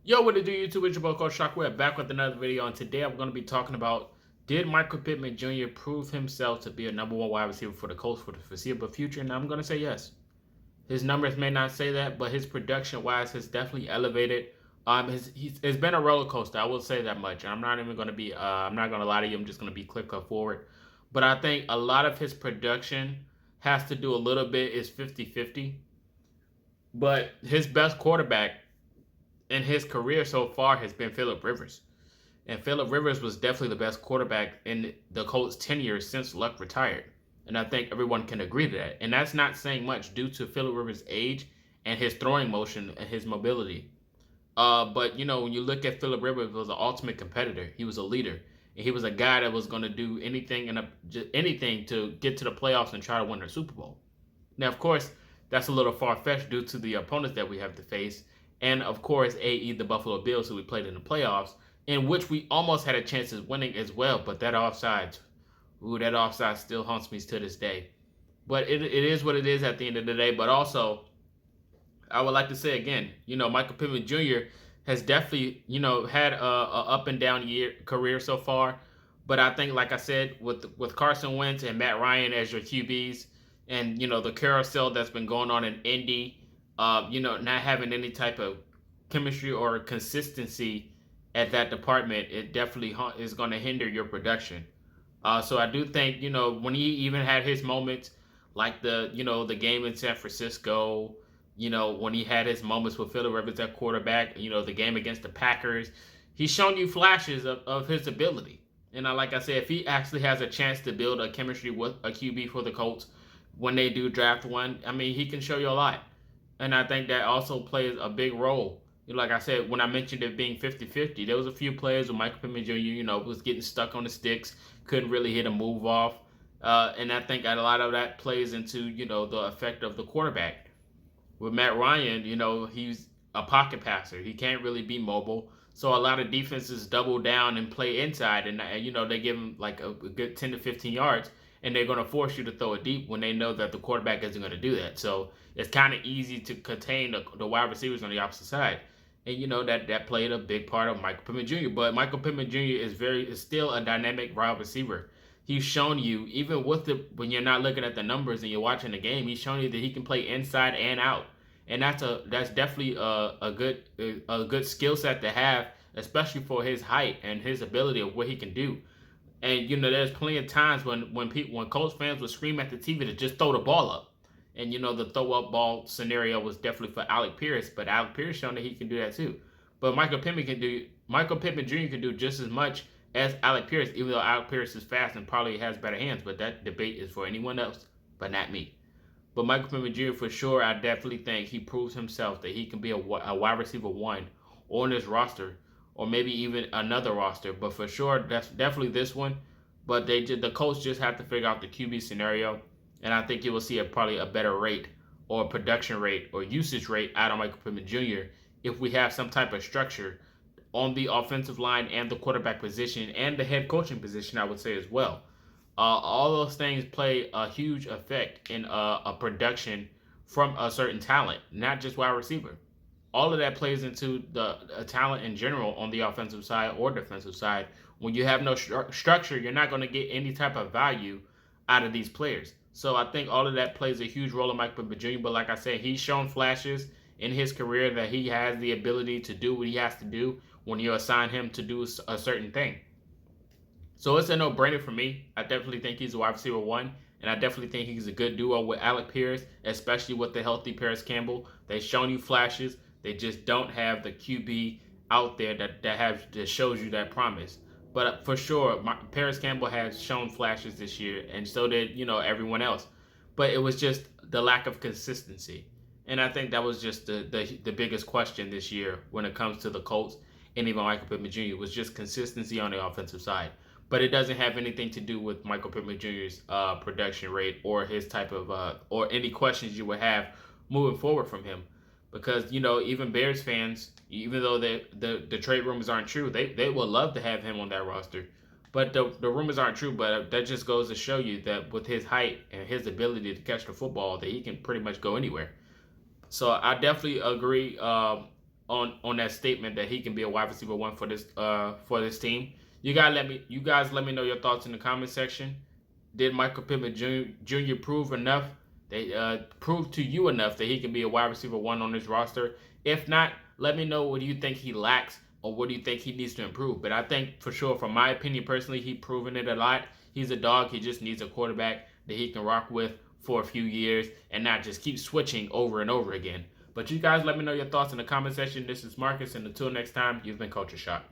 Yo, what it do, YouTube? It's your boy, ColtsTalk. We're back with another video, and today I'm going to be talking about, did Michael Pittman Jr. prove himself to be a number one wide receiver for the Colts for the foreseeable future? And I'm going to say yes. His numbers may not say that, but his production-wise has definitely elevated. It's been a roller coaster. I will say that much. I'm not even going to be. I'm not going to lie to you. I'm just going to be clear cut forward. But I think a lot of his production has to do a little bit is 50-50. But his best quarterback in his career so far has been Philip Rivers. And Philip Rivers was definitely the best quarterback in the Colts' tenure since Luck retired. And I think everyone can agree to that. And that's not saying much due to Philip Rivers' age and his throwing motion and his mobility. But, when you look at Philip Rivers, he was an ultimate competitor. He was a leader. And he was a guy that was going to do anything to get to the playoffs and try to win the Super Bowl. Now, of course, that's a little far-fetched due to the opponents that we have to face. And, of course, the Buffalo Bills, who we played in the playoffs, in which we almost had a chance of winning as well. But that offside still haunts me to this day. But it is what it is at the end of the day. But also, I would like to say again, Michael Pittman Jr. has definitely, had a up and down career so far. But I think, like I said, with Carson Wentz and Matt Ryan as your QBs, and the carousel that's been going on in Indy, not having any type of chemistry or consistency at that department, it definitely is going to hinder your production. So I do think, when he even had his moments, like the game in San Francisco, when he had his moments with Philip Rivers at quarterback, the game against the Packers, he's shown you flashes of his ability. And like I said, if he actually has a chance to build a chemistry with a QB for the Colts when they do draft one, I mean, he can show you a lot. And I think that also plays a big role. Like I said, when I mentioned it being 50-50, there was a few players with Michael Pittman Jr., was getting stuck on the sticks, couldn't really hit a move off. And I think a lot of that plays into, the effect of the quarterback. With Matt Ryan, he's a pocket passer. He can't really be mobile. So a lot of defenses double down and play inside, and they give him like a good 10 to 15 yards, and they're going to force you to throw it deep when they know that the quarterback isn't going to do that. So it's kind of easy to contain the wide receivers on the opposite side. And that played a big part of Michael Pittman Jr. But Michael Pittman Jr. is still a dynamic wide receiver. He's shown you, even when you're not looking at the numbers and you're watching the game, he's shown you that he can play inside and out. And that's definitely a good skill set to have, especially for his height and his ability of what he can do. And there's plenty of times when Colts fans would scream at the TV to just throw the ball up. And the throw up ball scenario was definitely for Alec Pierce, but Alec Pierce shown that he can do that too. But Michael Pittman Jr. can do just as much as Alec Pierce, even though Alec Pierce is fast and probably has better hands. But that debate is for anyone else, but not me. But Michael Pittman Jr. for sure, I definitely think he proves himself that he can be a wide receiver one on this roster, or maybe even another roster. But for sure, that's definitely this one. But the Colts just have to figure out the QB scenario. And I think you will see probably a better rate or production rate or usage rate out of Michael Pittman Jr. if we have some type of structure on the offensive line and the quarterback position and the head coaching position, I would say as well. All those things play a huge effect in a production from a certain talent, not just wide receiver. All of that plays into the talent in general on the offensive side or defensive side. When you have no structure, you're not going to get any type of value out of these players. So I think all of that plays a huge role in Michael Pittman Jr. But like I said, he's shown flashes in his career that he has the ability to do what he has to do when you assign him to do a certain thing. So it's a no-brainer for me. I definitely think he's a wide receiver one, and I definitely think he's a good duo with Alec Pierce, especially with the healthy Paris Campbell. They've shown you flashes. They just don't have the QB out there that shows you that promise. But for sure, Paris Campbell has shown flashes this year, and so did everyone else. But it was just the lack of consistency, and I think that was just the biggest question this year when it comes to the Colts and even Michael Pittman Jr. was just consistency on the offensive side. But it doesn't have anything to do with Michael Pittman Jr.'s production rate or his type of or any questions you would have moving forward from him. Because even Bears fans, even though the trade rumors aren't true, they would love to have him on that roster. But the rumors aren't true. But that just goes to show you that with his height and his ability to catch the football, that he can pretty much go anywhere. So I definitely agree on that statement that he can be a wide receiver one for this team. You guys let me know your thoughts in the comment section. Did Michael Pittman Jr. prove enough? They prove to you enough that he can be a wide receiver one on this roster? If not, let me know what do you think he lacks or what do you think he needs to improve. But I think for sure, from my opinion personally, he's proven it a lot. He's a dog. He just needs a quarterback that he can rock with for a few years and not just keep switching over and over again. But you guys let me know your thoughts in the comment section. This is Marcus, and until next time, you've been Culture Shock.